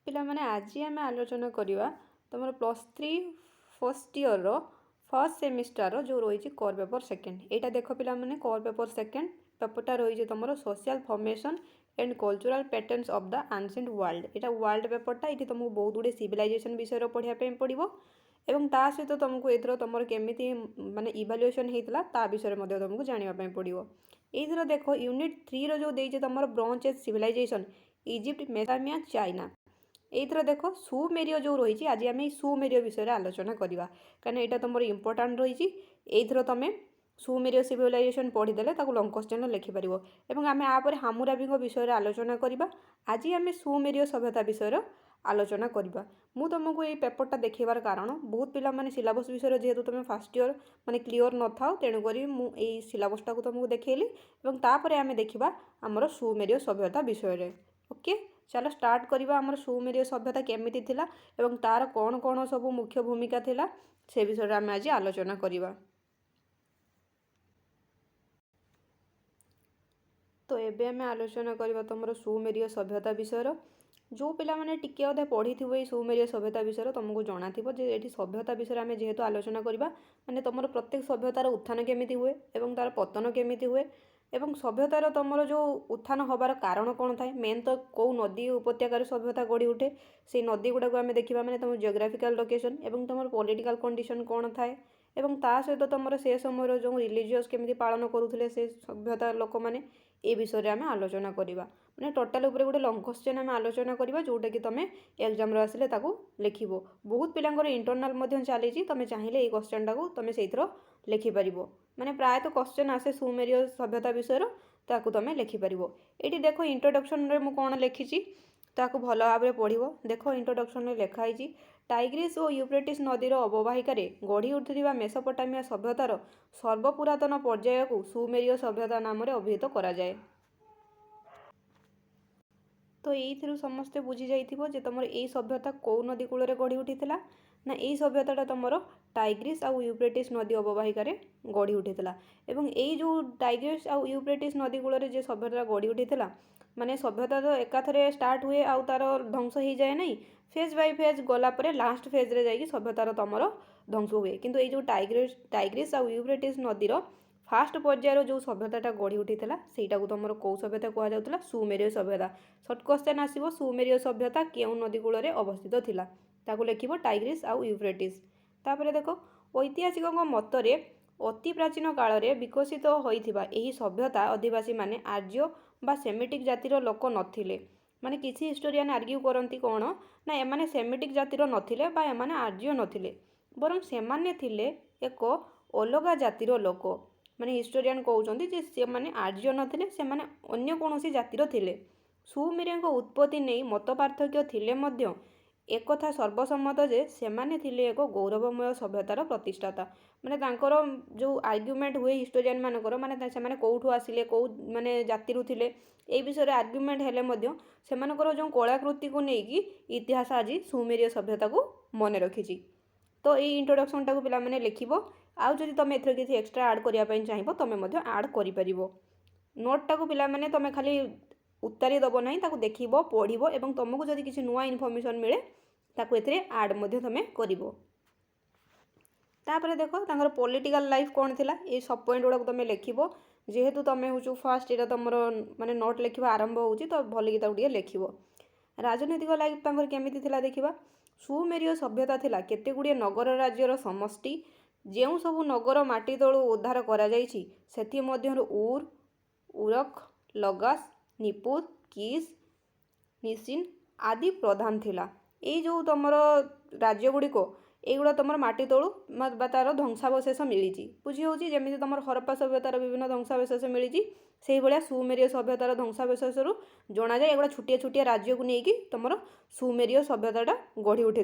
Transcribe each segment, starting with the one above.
ପିଲାମାନେ ଆଜି ଆମେ ଆଲୋଚନା କରିବା ତମର +3 ଫର୍ଷ୍ଟ ଇୟର ଫର୍ଷ୍ଟ ସେମିଷ୍ଟାର जो रही कोर पेपर सेकेंड एटा देख पिलाମାନେ कोर पेपर सेकेंड पेपरटा रही तुम social formation and cultural patterns of the ancient world Etah world पेपरटा ये तुमको बहुत गुड़े सिविलाइजेशन विषय पढ़ाई पड़ो एवं ता सहित तुमको एथर तुम केमी माने इवाल्युएशन होता ता विषय तुमको जानापी पड़ो ये देख यूनिट 3 रो जो देजे तुम bronze age civilization Egypt Mesopotamia China एथर देख सुमेरिय जो रही आज आम सुमेरिय विषय आलोचना करवा कहीं यहाँ तुम इम्पोर्टाट रही एथर तुम सुमेरिय सिविलाइजेशन पढ़ीदे लंग क्वेश्चन लिखिपर और आम आपर हामुराबी विषय आलोचना करवा आज आम सुमेरिय सभ्यता विषय आलोचना करवा मु तुमको ये पेपरटा देखार कारण बहुत पिला माने सिलेबस विषय जेहेतु तुम फास्ट इयर माने क्लीयर न था तेणुक मुझे सिलेबसटा को तुमको देखली और तापर आम देखा आमर सुमेरिय सभ्यता विषय ओके चलो स्टार्ट करवा आमर सुमेरिय सभ्यता केमिति थिला एवं तार कौन कौन सब मुख्य भूमिका थिला से विषय आम आज आलोचना करवा। तो एबे आम आलोचना करवा तुम सुमेरिय सभ्यता विषय जो पिला माने टिके अधे पढ़ी थी सुमेरिय सभ्यता विषय तुमको जाना थी ये सभ्यता विषय आम जेहेतु आलोचना करवा माने तुम प्रत्येक सभ्यतार उत्थान केमिति हुए एवं तार पतन केमिति हुए एवं सभ्यतार तुमर जो उत्थान हबार कारण कौन थाए मेन तो कौ नदी उपत्यकार सभ्यता गढ़ी उठे से नदी गुड़ाक आम देखा माने तुम जियोग्राफिकल लोकेशन एवं तुम पॉलिटिकल कंडीशन कौन थाए एवं ता सहित तुम से समय जो रिलीजियस केमिति पालन करुले से सभ्यता लोक मैंने ए विषय आम आलोचना करवा मैंने टोटाल उपरे गोटे लंग क्वेश्चन आम आलोचना करवा जोटा कि तुम एग्जाम आसिले लिख बहुत पिलांकर इंटरनाल चली तुम चाहिए ये क्वेश्चन टाक तुम से लिखिपर माने प्रायतः क्वेश्चन आसे सुमेरिय सभ्यता विषय ताकू तुम लिखिपर ये देख इंट्रोडक्शन रे मु कौन लिखी ताकू भल भाव पढ़ो देख इंट्रोडक्शन में लिखाई टाइग्रिस और यूफ्रेटिस नदीर अववाहिकार गढ़ी उठुवा मेसोपोटामिया सभ्यतार सर्वपुरातन पर्याय को सुमेरिय सभ्यता नाम अभिहित करा जाए। तो ये समस्ते बुझी जाइए तुम ये सभ्यता कौ नदी कूल गढ़ी उठी ना यही सभ्यता तुम टाइग्रिस आउ यूफ्रेटिस नदी अववाहिकार गढ़ी उठी एवं यही जो टाइग्रिस आउ यूफ्रेटिस नदी कूल जो सभ्यता गढ़ी उठी माने सभ्यता तो एकाथरे स्टार्ट हुए आउ तार ध्वंस हो जाए नहीं फेज बाय फेज गलापर लास्ट फेज रे जाइए सभ्यतार तुमर ध्वंस हुए किंतु ये जो टाइग्रिस आउ यूफ्रेटिस नदीर फास्ट पर्यायर जो सभ्यता गढ़ी उठी सेटा को तुम कौ सभ्यता कहुला सुमेरिय सभ्यता सर्ट क्वेश्चन आसो सुमेरिय सभ्यता क्यों नदी कूल अवस्थित थिला ताकू लिख टाइग्रिस आउ यूफ्रेटिस तापर देख ऐतिहासिक मतरे अति प्राचीन काल में विकसित होइथिबा एही सभ्यता आदिवासी माने आर्य बा सेमिटिक जातिर लोक नथिले माने किसी हिस्टोरियन आर्ग्यू करती कौन ना एमाने सेमिटिक जातिर नथिले बा एमाने आर्य नथिले बरं सेमाने थिले एक अलगा जातिर लोक माने हिस्टोरियन कहउचंती जे से माने आर्य नथिले से माने अन्य कोनोसी जातिर थिले सुमेरियଙ୍କ उत्पत्ति नहीं मत पार्थक्य थिले मध्य एक कथा सर्वसम्मत जे सेमाने थिले एक गौरवमय सभ्यतार प्रतिष्ठाता माने तांकर जो आर्ग्युमेंट हुए हिस्टोरियन मानकर माने सेमाने कोठू आसिले कौ माने जातिरु थिले ए विषय आर्ग्युमेंट हेले मध्य सेमानकर जो कलाकृति को लेकिन इतिहास आज सुमेरिय सभ्यता को मन रखी। तो ये इंट्रोडक्शन टाक पिला माने लिखिबो आउ जदि तुम एथरे किछि एक्स्ट्रा ऐड करिया पई चाहिबो तुम मध्य ऐड करि परिबो नोट टाक पिला माने तुम खाली उत्तारी दब नहीं ताकू देखिबो पढ़िबो एवं तुमको जदि किछि नुआ इनफॉरमेशन मिले ताकू एथरे ऐड मध्य तुम करिबो। तापर देखो तांकर पॉलिटिकल लाइफ कौन थिला ये सब पॉइंट गुड़ा तुम लिखिबो जेहेतु तुम हूँ फास्ट ये तुम माने नोट लिखा आरंभ होउची तो भल कि ताकू लिखिबो। राजनैतिक लाइफ तांकर केमिति थिला देखिबा सुमेरिय सभ्यता थिला केते गुड़िए नगर राज्यर समष्टि जेउ सब नगर माटी तळु उद्धार करा जाइछि सेथि मध्यरु उर उरक लगास निपुर किस निसिन आदि प्रधान थिला ये जो तुम राज्य गुड़िक एगुड़ा तुम माटी तलू तार ध्वंसावशेष मिली बुझी होची जमी तुम हरप्पा सभ्यतार विभिन्न ध्वंसावशेष मिली से भाया सुमेरिय सभ्यतार ध्वंसावशेष जना जाए एगुड़ा छुटिया छुटिया राज्य को लेकिन तुम सुमेरिय सभ्यता गढ़ी उठी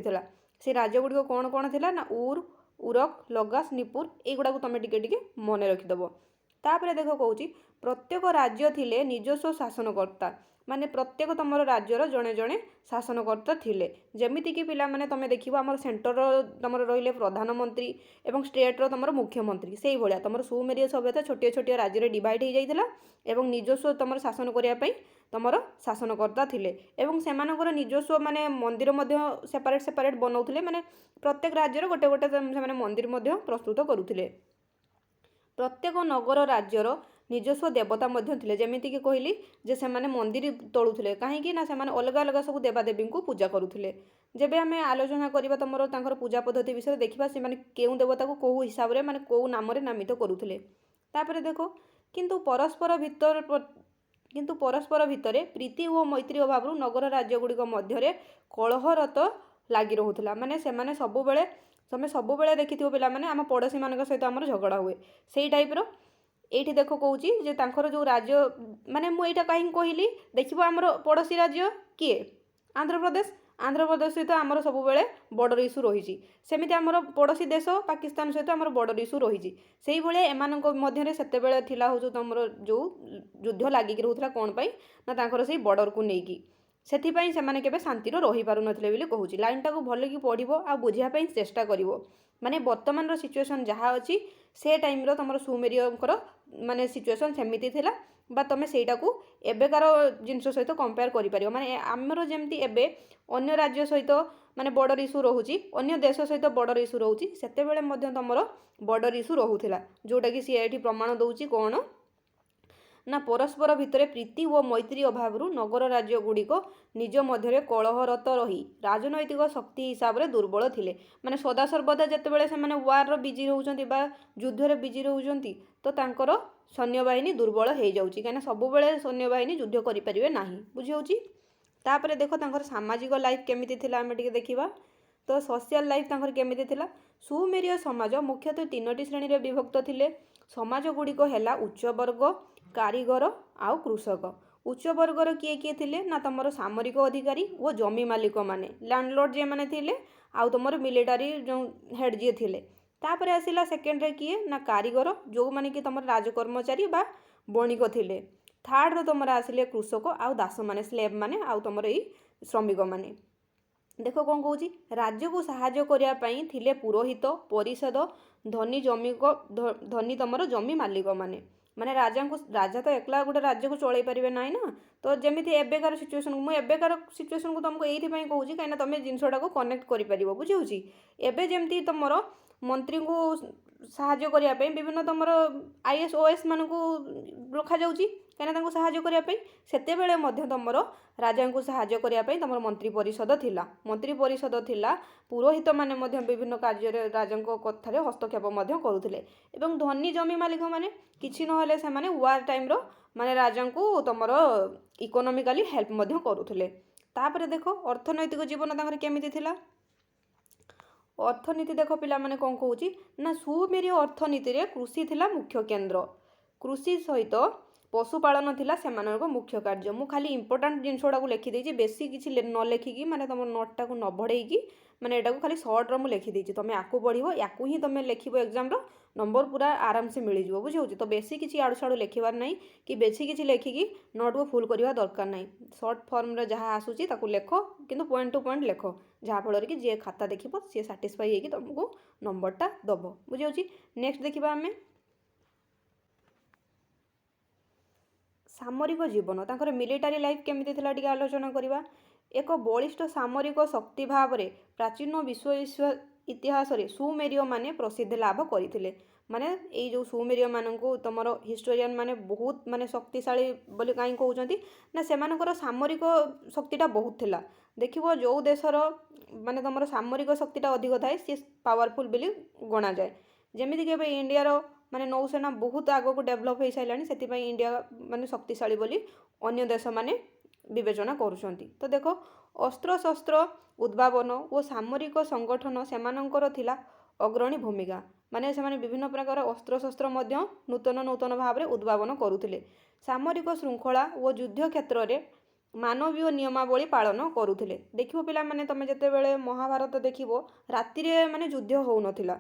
से राज्य गुड़िक कौन कौन थिला ना उर उरक लगास निपुर एगुड़ा तुम टिके मन रखिदेव। तापर देख कहूँ प्रत्येक राज्य थिले निजस्व शासनकर्ता ମାନେ ପ୍ରତ୍ୟେକ ତୁମର ରାଜ୍ୟର ଜଣେ ଜଣେ ଶାସନକର୍ତ୍ତା ଥିଲେ। ଯେମିତିକି ପିଲାମାନେ ତୁମେ ଦେଖିବ ଆମର ସେଣ୍ଟରର ତୁମର ରହିଲେ ପ୍ରଧାନମନ୍ତ୍ରୀ ଏବଂ ଷ୍ଟେଟ୍ର ତୁମର ମୁଖ୍ୟମନ୍ତ୍ରୀ, ସେଇଭଳିଆ ତୁମର ସୁମେରୀୟ ସଭ୍ୟତା ଛୋଟିଆ ଛୋଟିଆ ରାଜ୍ୟରେ ଡିଭାଇଡ଼ ହୋଇଯାଇଥିଲା ଏବଂ ନିଜସ୍ୱ ତୁମର ଶାସନ କରିବା ପାଇଁ ତୁମର ଶାସନକର୍ତ୍ତା ଥିଲେ ଏବଂ ସେମାନଙ୍କର ନିଜସ୍ୱ ମାନେ ମନ୍ଦିର ମଧ୍ୟ ସେପାରେଟ୍ ସେପାରେଟ୍ ବନାଉଥିଲେ, ମାନେ ପ୍ରତ୍ୟେକ ରାଜ୍ୟରେ ଗୋଟେ ଗୋଟେ ସେମାନେ ମନ୍ଦିର ମଧ୍ୟ ପ୍ରସ୍ତୁତ କରୁଥିଲେ। ପ୍ରତ୍ୟେକ ନଗର ରାଜ୍ୟର ନିଜସ୍ୱ ଦେବତା ମଧ୍ୟ ଥିଲେ, ଯେମିତିକି କହିଲି ଯେ ସେମାନେ ମନ୍ଦିର ତୋଳୁଥିଲେ, କାହିଁକି ନା ସେମାନେ ଅଲଗା ଅଲଗା ସବୁ ଦେବାଦେବୀଙ୍କୁ ପୂଜା କରୁଥିଲେ। ଯେବେ ଆମେ ଆଲୋଚନା କରିବା ତୁମର ତାଙ୍କର ପୂଜା ପଦ୍ଧତି ବିଷୟରେ ଦେଖିବା ସେମାନେ କେଉଁ ଦେବତାକୁ କେଉଁ ହିସାବରେ ମାନେ କେଉଁ ନାମରେ ନାମିତ କରୁଥିଲେ। ତାପରେ ଦେଖ କିନ୍ତୁ ପରସ୍ପର ଭିତରେ ପ୍ରୀତି ଓ ମୈତ୍ରୀ ଅଭାବରୁ ନଗର ରାଜ୍ୟଗୁଡ଼ିକ ମଧ୍ୟରେ କଳହରତ ଲାଗି ରହୁଥିଲା। ମାନେ ସେମାନେ ସବୁବେଳେ ତମେ ସବୁବେଳେ ଦେଖିଥିବ ପିଲାମାନେ ଆମ ପଡ଼ୋଶୀମାନଙ୍କ ସହିତ ଆମର ଝଗଡ଼ା ହୁଏ, ସେଇ ଟାଇପ୍ର। ଏଇଠି ଦେଖ କହୁଛି ଯେ ତାଙ୍କର ଯେଉଁ ରାଜ୍ୟ, ମାନେ ମୁଁ ଏଇଟା କାହିଁକି କହିଲି, ଦେଖିବ ଆମର ପଡ଼ୋଶୀ ରାଜ୍ୟ କିଏ, ଆନ୍ଧ୍ରପ୍ରଦେଶ ସହିତ ଆମର ସବୁବେଳେ ବର୍ଡ଼ର ଇସ୍ୟୁ ରହିଛି। ସେମିତି ଆମର ପଡ଼ୋଶୀ ଦେଶ ପାକିସ୍ତାନ ସହିତ ଆମର ବର୍ଡ଼ର ଇସ୍ୟୁ ରହିଛି। ସେଇଭଳିଆ ଏମାନଙ୍କ ମଧ୍ୟରେ ସେତେବେଳେ ଥିଲା ହେଉଛି ତୁମର ଯେଉଁ ଯୁଦ୍ଧ ଲାଗିକି ରହୁଥିଲା, କ'ଣ ପାଇଁ ନା ତାଙ୍କର ସେଇ ବର୍ଡ଼ରକୁ ନେଇକି। ସେଥିପାଇଁ ସେମାନେ କେବେ ଶାନ୍ତିରେ ରହିପାରୁନଥିଲେ ବୋଲି କହୁଛି। ଲାଇନ୍ଟାକୁ ଭଲକି ପଢ଼ିବ ଆଉ ବୁଝିବା ପାଇଁ ଚେଷ୍ଟା କରିବ। ମାନେ ବର୍ତ୍ତମାନର ସିଚୁଏସନ୍ ଯାହା ଅଛି ସେ ଟାଇମ୍ର ତୁମର ସୁମେରୀୟଙ୍କର ମାନେ ସିଚୁଏସନ୍ ସେମିତି ଥିଲା, ବା ତୁମେ ସେଇଟାକୁ ଏବେକାର ଜିନିଷ ସହିତ କମ୍ପେୟାର କରିପାରିବ। ମାନେ ଆମର ଯେମିତି ଏବେ ଅନ୍ୟ ରାଜ୍ୟ ସହିତ ମାନେ ବର୍ଡ଼ର ଇସ୍ୟୁ ରହୁଛି, ଅନ୍ୟ ଦେଶ ସହିତ ବର୍ଡ଼ର ଇସ୍ୟୁ ରହୁଛି, ସେତେବେଳେ ମଧ୍ୟ ତୁମର ବର୍ଡ଼ର ଇସ୍ୟୁ ରହୁଥିଲା, ଯେଉଁଟାକି ସିଏ ଏଠି ପ୍ରମାଣ ଦେଉଛି କ'ଣ ନା ପରସ୍ପର ଭିତରେ ପ୍ରୀତି ଓ ମୈତ୍ରୀ ଅଭାବରୁ ନଗର ରାଜ୍ୟଗୁଡ଼ିକ ନିଜ ମଧ୍ୟରେ କଳହରତ ରହି ରାଜନୈତିକ ଶକ୍ତି ହିସାବରେ ଦୁର୍ବଳ ଥିଲେ। ମାନେ ସଦାସର୍ବଦା ଯେତେବେଳେ ସେମାନେ ୱାର୍ର ବିଜି ରହୁଛନ୍ତି ବା ଯୁଦ୍ଧରେ ବିଜି ରହୁଛନ୍ତି, ତ ତାଙ୍କର ସୈନ୍ୟବାହିନୀ ଦୁର୍ବଳ ହେଇଯାଉଛି, କାହିଁକିନା ସବୁବେଳେ ସୈନ୍ୟବାହିନୀ ଯୁଦ୍ଧ କରିପାରିବେ ନାହିଁ, ବୁଝିହେଉଛି। ତାପରେ ଦେଖ ତାଙ୍କର ସାମାଜିକ ଲାଇଫ୍ କେମିତି ଥିଲା ଆମେ ଟିକେ ଦେଖିବା। ତ ସୋସିଆଲ ଲାଇଫ୍ ତାଙ୍କର କେମିତି ଥିଲା। ସୁମେରୀୟ ସମାଜ ମୁଖ୍ୟତଃ 3ଟି ଶ୍ରେଣୀରେ ବିଭକ୍ତ ଥିଲେ। ସମାଜ ଗୁଡ଼ିକ ହେଲା ଉଚ୍ଚବର୍ଗ, କାରିଗର ଆଉ କୃଷକ। ଉଚ୍ଚ ବର୍ଗର କିଏ କିଏ ଥିଲେ ନା ତୁମର ସାମରିକ ଅଧିକାରୀ ଓ ଜମି ମାଲିକମାନେ, ଲ୍ୟାଣ୍ଡଲର୍ଡ ଯେଉଁମାନେ ଥିଲେ, ଆଉ ତୁମର ମିଲିଟାରୀ ଯେଉଁ ହେଡ଼୍ ଯିଏ ଥିଲେ। ତାପରେ ଆସିଲା ସେକେଣ୍ଡରେ କିଏ ନା କାରିଗର, ଯେଉଁମାନେ କି ତୁମର ରାଜକର୍ମଚାରୀ ବା ବଣିକ ଥିଲେ। ଥାର୍ଡ଼ର ତୁମର ଆସିଲେ କୃଷକ ଆଉ ଦାସମାନେ, ସ୍ଲେଭ୍ ମାନେ ଆଉ ତୁମର ଏଇ ଶ୍ରମିକମାନେ। ଦେଖ କ'ଣ କହୁଛି, ରାଜ୍ୟକୁ ସାହାଯ୍ୟ କରିବା ପାଇଁ ଥିଲେ ପୁରୋହିତ, ପରିଷଦ, ଧନୀ ତୁମର ଜମି ମାଲିକମାନେ। ମାନେ ରାଜା ତ ଏକଲା ଗୋଟେ ରାଜ୍ୟକୁ ଚଳେଇ ପାରିବେ ନାହିଁ ନା। ତ ଯେମିତି ଏବେକାର ସିଚୁଏସନ୍କୁ ତୁମକୁ ଏଇଥିପାଇଁ କହୁଛି କାହିଁକିନା ତୁମେ ଜିନିଷଟାକୁ କନେକ୍ଟ କରିପାରିବ, ବୁଝିହେଉଛି। ଏବେ ଯେମିତି ତୁମର ମନ୍ତ୍ରୀଙ୍କୁ ସାହାଯ୍ୟ କରିବା ପାଇଁ ବିଭିନ୍ନ ତୁମର IAS OS ମାନଙ୍କୁ ରଖାଯାଉଛି କାହିଁକିନା ତାଙ୍କୁ ସାହାଯ୍ୟ କରିବା ପାଇଁ, ସେତେବେଳେ ମଧ୍ୟ ତୁମର ରାଜାଙ୍କୁ ସାହାଯ୍ୟ କରିବା ପାଇଁ ତୁମର ମନ୍ତ୍ରୀ ପରିଷଦ ଥିଲା। ପୁରୋହିତମାନେ ମଧ୍ୟ ବିଭିନ୍ନ କାର୍ଯ୍ୟରେ ରାଜାଙ୍କ କଥାରେ ହସ୍ତକ୍ଷେପ ମଧ୍ୟ କରୁଥିଲେ ଏବଂ ଧନୀ ଜମି ମାଲିକମାନେ କିଛି ନହେଲେ ସେମାନେ ୱାର୍ ଟାଇମ୍ର ମାନେ ରାଜାଙ୍କୁ ତୁମର ଇକୋନୋମିକାଲି ହେଲ୍ପ ମଧ୍ୟ କରୁଥିଲେ। ତାପରେ ଦେଖ ଅର୍ଥନୈତିକ ଜୀବନ ତାଙ୍କର କେମିତି ଥିଲା। ଅର୍ଥନୀତି ଦେଖ ପିଲାମାନେ କ'ଣ କହୁଛି ନା ସୁମେରୀୟ ଅର୍ଥନୀତିରେ କୃଷି ଥିଲା ମୁଖ୍ୟ କେନ୍ଦ୍ର। କୃଷି ସହିତ ପଶୁପାଳନ ଥିଲା ସେମାନଙ୍କ ମୁଖ୍ୟ କାର୍ଯ୍ୟ। ମୁଁ ଖାଲି ଇମ୍ପୋର୍ଟାଣ୍ଟ ଜିନିଷଟାକୁ ଲେଖିଦେଇଛି, ବେଶୀ କିଛି ନ ଲେଖିକି, ମାନେ ତୁମ ନୋଟ୍ଟାକୁ ନ ବଢ଼େଇକି, ମାନେ ଏଟାକୁ ଖାଲି ସର୍ଟର ମୁଁ ଲେଖିଦେଇଛି। ତୁମେ ଆକୁ ପଢ଼ିବ, ୟାକୁ ହିଁ ତୁମେ ଲେଖିବ, ଏକ୍ଜାମ୍ର ନମ୍ବର ପୁରା ଆରାମସେ ମିଳିଯିବ, ବୁଝିହେଉଛି। ତ ବେଶୀ କିଛି ଆଡ଼ୁ ସାଡ଼ୁ ଲେଖିବାର ନାହିଁ କି ବେଶୀ କିଛି ଲେଖିକି ନୋଟ୍କୁ ଫୁଲ୍ କରିବା ଦରକାର ନାହିଁ। ସର୍ଟ ଫର୍ମରେ ଯାହା ଆସୁଛି ତାକୁ ଲେଖ, କିନ୍ତୁ ପଏଣ୍ଟ ଟୁ ପଏଣ୍ଟ ଲେଖ, ଯାହାଫଳରେ କି ଯିଏ ଖାତା ଦେଖିବ ସିଏ ସାଟିସ୍ଫାଇ ହେଇକି ତୁମକୁ ନମ୍ବରଟା ଦେବ, ବୁଝିହେଉଛି। ନେକ୍ସଟ ଦେଖିବା ଆମେ ସାମରିକ ଜୀବନ, ତାଙ୍କର ମିଲିଟାରୀ ଲାଇଫ୍ କେମିତି ଥିଲା ଟିକେ ଆଲୋଚନା କରିବା। ଏକ ବଳିଷ୍ଠ ସାମରିକ ଶକ୍ତି ଭାବରେ ପ୍ରାଚୀନ ବିଶ୍ୱ ଇତିହାସରେ ସୁମେରୀୟମାନେ ପ୍ରସିଦ୍ଧି ଲାଭ କରିଥିଲେ। ମାନେ ଏଇ ଯେଉଁ ସୁମେରୀୟମାନଙ୍କୁ ତୁମର ହିଷ୍ଟୋରିଆନ୍ ମାନେ ବହୁତ ମାନେ ଶକ୍ତିଶାଳୀ ବୋଲି କାହିଁ କହୁଛନ୍ତି ନା ସେମାନଙ୍କର ସାମରିକ ଶକ୍ତିଟା ବହୁତ ଥିଲା। ଦେଖିବ ଯେଉଁ ଦେଶର ମାନେ ତୁମର ସାମରିକ ଶକ୍ତିଟା ଅଧିକ ଥାଏ ସିଏ ପାୱାରଫୁଲ୍ ବୋଲି ଗଣାଯାଏ। ଯେମିତିକି ଏବେ ଇଣ୍ଡିଆର ମାନେ ନୌସେନା ବହୁତ ଆଗକୁ ଡେଭଲପ୍ ହୋଇସାରିଲାଣି, ସେଥିପାଇଁ ଇଣ୍ଡିଆ ମାନେ ଶକ୍ତିଶାଳୀ ବୋଲି ଅନ୍ୟ ଦେଶମାନେ ବିବେଚନା କରୁଛନ୍ତି। ତ ଦେଖ ଅସ୍ତ୍ରଶସ୍ତ୍ର ଉଦ୍ଭାବନ ଓ ସାମରିକ ସଂଗଠନ ସେମାନଙ୍କର ଥିଲା ଅଗ୍ରଣୀ ଭୂମିକା। ମାନେ ସେମାନେ ବିଭିନ୍ନ ପ୍ରକାର ଅସ୍ତ୍ରଶସ୍ତ୍ର ମଧ୍ୟ ନୂତନ ଭାବରେ ଉଦ୍ଭାବନ କରୁଥିଲେ। ସାମରିକ ଶୃଙ୍ଖଳା ଓ ଯୁଦ୍ଧ କ୍ଷେତ୍ରରେ ମାନବୀୟ ନିୟମାବଳୀ ପାଳନ କରୁଥିଲେ। ଦେଖିବ ପିଲାମାନେ ତୁମେ ଯେତେବେଳେ ମହାଭାରତ ଦେଖିବ ରାତିରେ ମାନେ ଯୁଦ୍ଧ ହେଉନଥିଲା,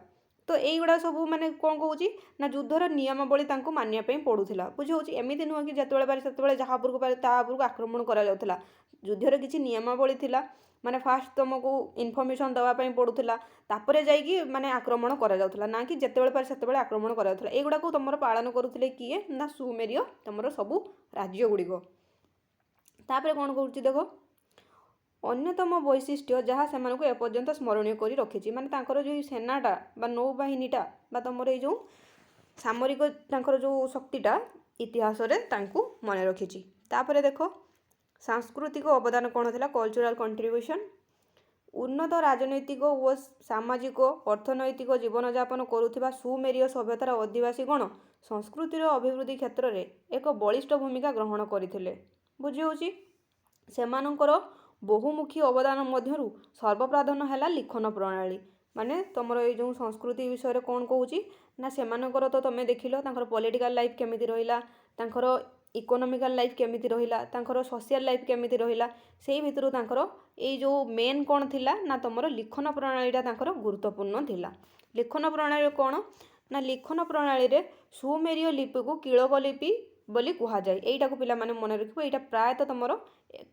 तो এইଗୁଡ଼ା ସବୁ ମାନେ କ'ଣ କହୁଛି ନା ଯୁଦ୍ଧର ନିୟମାବଳୀ ତାଙ୍କୁ ମାନିବା ପାଇଁ ପଡ଼ୁଥିଲା। ବୁଝାଉଛି ଏମିତି ନୁହଁ କି ଯେତେବେଳେ ପାରେ ସେତେବେଳେ ଯାହା ଉପରକୁ ପାରେ ତା ଉପରକୁ ଆକ୍ରମଣ କରାଯାଉଥିଲା। ଯୁଦ୍ଧର କିଛି ନିୟମାବଳୀ ଥିଲା, ମାନେ ଫାଷ୍ଟ ତୁମକୁ ଇନଫର୍ମେସନ୍ ଦେବା ପାଇଁ ପଡ଼ୁଥିଲା, ତାପରେ ଯାଇକି ମାନେ ଆକ୍ରମଣ କରାଯାଉଥିଲା, ନା କି ଯେତେବେଳେ ପାରେ ସେତେବେଳେ ଆକ୍ରମଣ କରାଯାଉଥିଲା। ଏଗୁଡ଼ାକୁ ତୁମର ପାଳନ କରୁଥିଲେ କିଏ ନା ସୁମେରୀୟ ତୁମର ସବୁ ରାଜ୍ୟ ଗୁଡ଼ିକ। ତାପରେ କ'ଣ କରୁଛି ଦେଖ, ଅନ୍ୟତମ ବୈଶିଷ୍ଟ୍ୟ ଯାହା ସେମାନଙ୍କୁ ଏପର୍ଯ୍ୟନ୍ତ ସ୍ମରଣୀୟ କରି ରଖିଛି, ମାନେ ତାଙ୍କର ଯେଉଁ ସେନାଟା ବା ନୌବାହିନୀଟା ବା ତୁମର ଏଇ ଯେଉଁ ସାମରିକ ତାଙ୍କର ଯେଉଁ ଶକ୍ତିଟା ଇତିହାସରେ ତାଙ୍କୁ ମନେ ରଖିଛି। ତାପରେ ଦେଖ ସାଂସ୍କୃତିକ ଅବଦାନ କ'ଣ ଥିଲା, କଲଚରାଲ କଣ୍ଟ୍ରିବ୍ୟୁସନ୍। ଉନ୍ନତ ରାଜନୈତିକ ଓ ସାମାଜିକ ଅର୍ଥନୈତିକ ଜୀବନଯାପନ କରୁଥିବା ସୁମେରୀୟ ସଭ୍ୟତାର ଅଧିବାସୀଗଣ ସଂସ୍କୃତିର ଅଭିବୃଦ୍ଧି କ୍ଷେତ୍ରରେ ଏକ ବଳିଷ୍ଠ ଭୂମିକା ଗ୍ରହଣ କରିଥିଲେ। ବୁଝିହେଉଛି ସେମାନଙ୍କର ବହୁମୁଖୀ ଅବଦାନ ମଧ୍ୟରୁ ସର୍ବପ୍ରାଧାନ୍ୟ ହେଲା ଲିଖନ ପ୍ରଣାଳୀ। ମାନେ ତୁମର ଏଇ ଯେଉଁ ସଂସ୍କୃତି ବିଷୟରେ କ'ଣ କହୁଛି ନା ସେମାନଙ୍କର ତ ତୁମେ ଦେଖିଲ ତାଙ୍କର ପଲିଟିକାଲ ଲାଇଫ୍ କେମିତି ରହିଲା, ତାଙ୍କର ଇକୋନୋମିକାଲ ଲାଇଫ୍ କେମିତି ରହିଲା, ତାଙ୍କର ସୋସିଆଲ ଲାଇଫ୍ କେମିତି ରହିଲା, ସେଇ ଭିତରୁ ତାଙ୍କର ଏଇ ଯେଉଁ ମେନ୍ କ'ଣ ଥିଲା ନା ତୁମର ଲିଖନ ପ୍ରଣାଳୀଟା ତାଙ୍କର ଗୁରୁତ୍ୱପୂର୍ଣ୍ଣ ଥିଲା। ଲିଖନ ପ୍ରଣାଳୀ କ'ଣ ନା ଲିଖନ ପ୍ରଣାଳୀରେ ସୁମେରୀୟ ଲିପିକୁ କିଳକ ଲିପି ବୋଲି କୁହାଯାଏ। ଏଇଟାକୁ ପିଲାମାନେ ମନେ ରଖିବ, ଏଇଟା ପ୍ରାୟତଃ ତୁମର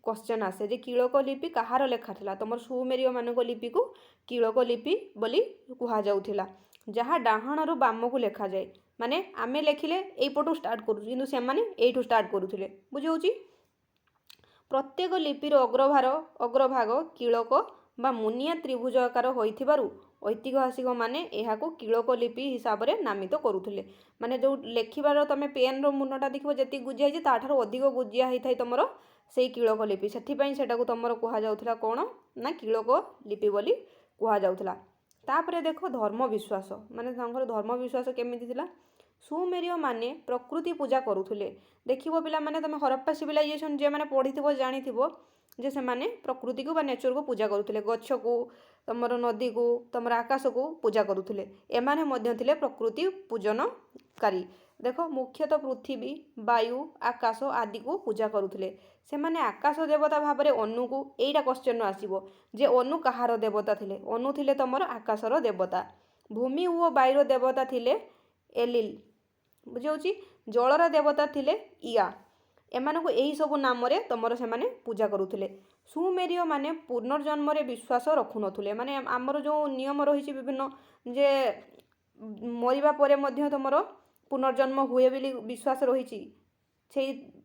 କ୍ୱେଶ୍ଚନ୍ ଆସେ ଯେ କିଳକ ଲିପି କାହାର ଲେଖା ଥିଲା। ତୁମର ସୁମେରୀୟମାନଙ୍କ ଲିପିକୁ କିଳକ ଲିପି ବୋଲି କୁହାଯାଉଥିଲା, ଯାହା ଡାହାଣରୁ ବାମକୁ ଲେଖାଯାଏ। ମାନେ ଆମେ ଲେଖିଲେ ଏଇପଟୁ ଷ୍ଟାର୍ଟ କରୁଛୁ, କିନ୍ତୁ ସେମାନେ ଏଇଠୁ ଷ୍ଟାର୍ଟ କରୁଥିଲେ। ବୁଝିହେଉଛି ପ୍ରତ୍ୟେକ ଲିପିର ଅଗ୍ରଭାଗ କିଳକ ବା ମୁନିଆ ତ୍ରିଭୁଜ ଆକାର ହୋଇଥିବାରୁ ଐତିହାସିକମାନେ ଏହାକୁ କିଳକ ଲିପି ହିସାବରେ ନାମିତ କରୁଥିଲେ। ମାନେ ଯେଉଁ ଲେଖିବାର ତୁମେ ପେନ୍ର ମୁନଟା ଦେଖିବ ଯେତିକି ଗୁଜିଆ ହେଇଛି ତାଠାରୁ ଅଧିକ ଗୁଜିଆ ହେଇଥାଏ ତୁମର ସେଇ କିଳକ ଲିପି, ସେଥିପାଇଁ ସେଟାକୁ ତୁମର କୁହାଯାଉଥିଲା କ'ଣ ନା କିଳକ ଲିପି ବୋଲି କୁହାଯାଉଥିଲା। ତାପରେ ଦେଖ ଧର୍ମ ବିଶ୍ୱାସ, ମାନେ ତାଙ୍କର ଧର୍ମ ବିଶ୍ୱାସ କେମିତି ଥିଲା। ସୁମେରୀୟମାନେ ପ୍ରକୃତି ପୂଜା କରୁଥିଲେ। ଦେଖିବ ପିଲାମାନେ ତୁମେ ହରପ୍ପା ସିଭିଲାଇଜେସନ୍ ଯେଉଁମାନେ ପଢ଼ିଥିବ ଜାଣିଥିବ ଯେ ସେମାନେ ପ୍ରକୃତିକୁ ବା ନେଚରକୁ ପୂଜା କରୁଥିଲେ, ଗଛକୁ ତୁମର ନଦୀକୁ ତୁମର ଆକାଶକୁ ପୂଜା କରୁଥିଲେ। ଏମାନେ ମଧ୍ୟ ଥିଲେ ପ୍ରକୃତି ପୂଜନକାରୀ। ଦେଖ ମୁଖ୍ୟତଃ ପୃଥିବୀ, ବାୟୁ, ଆକାଶ ଆଦିକୁ ପୂଜା କରୁଥିଲେ। ସେମାନେ ଆକାଶ ଦେବତା ଭାବରେ ଅନୁକୁ, ଏଇଟା କ୍ୱେଶ୍ଚନ୍ ଆସିବ ଯେ ଅନୁ କାହାର ଦେବତା ଥିଲେ। ଅନୁ ଥିଲେ ତୁମର ଆକାଶର ଦେବତା। ଭୂମି ଓ ବାୟୁର ଦେବତା ଥିଲେ ଏଲିଲ୍। ବୁଝିହେଉଛି ଜଳର ଦେବତା ଥିଲେ ଇଆ। ଏମାନଙ୍କୁ ଏହିସବୁ ନାମରେ ତୁମର ସେମାନେ ପୂଜା କରୁଥିଲେ। ସୁମେରୀୟମାନେ ପୁନର୍ଜନ୍ମରେ ବିଶ୍ୱାସ ରଖୁନଥିଲେ। ମାନେ ଆମର ଯେଉଁ ନିୟମ ରହିଛି ବିଭିନ୍ନ ଯେ ମରିବା ପରେ ମଧ୍ୟ ତୁମର ପୁନର୍ଜନ୍ମ ହୁଏ ବୋଲି ବିଶ୍ୱାସ ରହିଛି,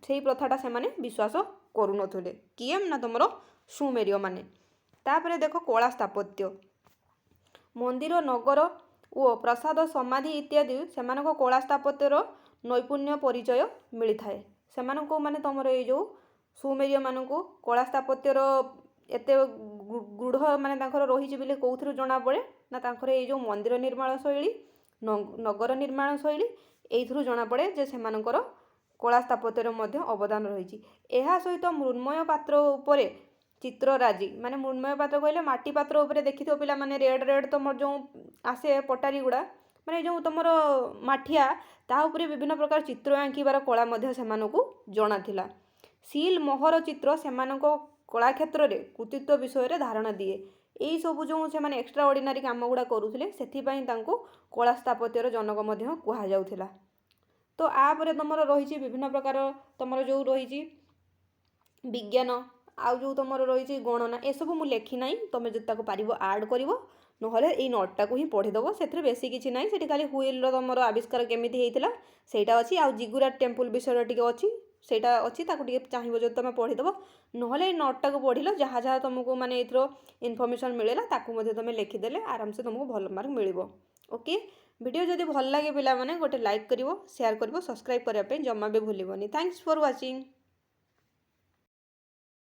ସେଇ ପ୍ରଥାଟା ସେମାନେ ବିଶ୍ୱାସ କରୁନଥିଲେ। କିଏ ନା ତୁମର ସୁମେରୀୟମାନେ। ତାପରେ ଦେଖ କଳା ସ୍ଥାପତ୍ୟ, ମନ୍ଦିର, ନଗର ଓ ପ୍ରାସାଦ, ସମାଧି ଇତ୍ୟାଦି ସେମାନଙ୍କ କଳା ସ୍ଥାପତ୍ୟର ନୈପୁଣ୍ୟ ପରିଚୟ ମିଳିଥାଏ। ସେମାନଙ୍କୁ ମାନେ ତୁମର ଏଇ ଯେଉଁ ସୁମେରୀୟମାନଙ୍କୁ କଳା ସ୍ଥାପତ୍ୟର ଏତେ ଗୂଢ଼ ମାନେ ତାଙ୍କର ରହିଛି ବୋଲି କେଉଁଥିରୁ ଜଣାପଡ଼େ ନା ତାଙ୍କର ଏଇ ଯେଉଁ ମନ୍ଦିର ନିର୍ମାଣ ଶୈଳୀ, ନଗର ନିର୍ମାଣ ଶୈଳୀ, ଏଇଥିରୁ ଜଣାପଡ଼େ ଯେ ସେମାନଙ୍କର କଳା ସ୍ଥାପତ୍ୟର ମଧ୍ୟ ଅବଦାନ ରହିଛି। ଏହା ସହିତ ମୃଣ୍ମୟ ପାତ୍ର ଉପରେ ଚିତ୍ରରାଜି, ମାନେ ମୃଣ୍ମୟ ପାତ୍ର କହିଲେ ମାଟି ପାତ୍ର ଉପରେ ଦେଖିଥିବ ପିଲାମାନେ ରେଡ଼୍ ତୁମର ଯେଉଁ ଆସେ ପଟାରୀ ଗୁଡ଼ା, ମାନେ ଯେଉଁ ତୁମର ମାଠିଆ ତା ଉପରେ ବିଭିନ୍ନ ପ୍ରକାର ଚିତ୍ର ଆଙ୍କିବାର କଳା ମଧ୍ୟ ସେମାନଙ୍କୁ ଜଣାଥିଲା। ସିଲ୍ ମୋହର ଚିତ୍ର ସେମାନଙ୍କ କଳାକ୍ଷେତ୍ରରେ କୃତିତ୍ୱ ବିଷୟରେ ଧାରଣା ଦିଏ। ଏଇସବୁ ଯେଉଁ ସେମାନେ ଏକ୍ସଟ୍ରା ଅର୍ଡ଼ିନାରୀ କାମ ଗୁଡ଼ା କରୁଥିଲେ ସେଥିପାଇଁ ତାଙ୍କୁ କଳା ସ୍ଥାପତ୍ୟର ଜନକ ମଧ୍ୟ କୁହାଯାଉଥିଲା। ତ ଆପରେ ତୁମର ରହିଛି ବିଭିନ୍ନ ପ୍ରକାର ତୁମର ଯେଉଁ ରହିଛି ବିଜ୍ଞାନ, ଆଉ ଯେଉଁ ତୁମର ରହିଛି ଗଣନା, ଏସବୁ ମୁଁ ଲେଖି ନାହିଁ, ତୁମେ ଯଦି ତାକୁ ପାରିବ ଆଡ଼୍ କରିବ, ନହେଲେ ଏଇ ନୋଟ୍ଟାକୁ ହିଁ ପଢ଼ିଦେବ। ସେଥିରେ ବେଶୀ କିଛି ନାହିଁ, ସେଠି ଖାଲି ହୁଇଲ୍ର ତୁମର ଆବିଷ୍କାର କେମିତି ହେଇଥିଲା ସେଇଟା ଅଛି, ଆଉ ଜିଗୁରାଟ ଟେମ୍ପଲ୍ ବିଷୟରେ ଟିକେ ଅଛି, ସେଇଟା ଅଛି, ତାକୁ ଟିକେ ଚାହିଁବ ଯଦି ତୁମେ ପଢ଼ିଦେବ। ନହେଲେ ଏଇ ନୋଟ୍ଟାକୁ ପଢ଼ିଲ, ଯାହା ଯାହା ତୁମକୁ ମାନେ ଏଇଥିର ଇନଫର୍ମେସନ୍ ମିଳିଲା ତାକୁ ମଧ୍ୟ ତୁମେ ଲେଖିଦେଲେ ଆରାମସେ ତୁମକୁ ଭଲ ମାର୍କ ମିଳିବ। ଓକେ, ଭିଡ଼ିଓ ଯଦି ଭଲ ଲାଗେ ପିଲାମାନେ ଗୋଟେ ଲାଇକ୍ କରିବ, ସେୟାର କରିବ, ସବସ୍କ୍ରାଇବ୍ କରିବା ପାଇଁ ଜମା ବି ଭୁଲିବନି। Thanks for watching.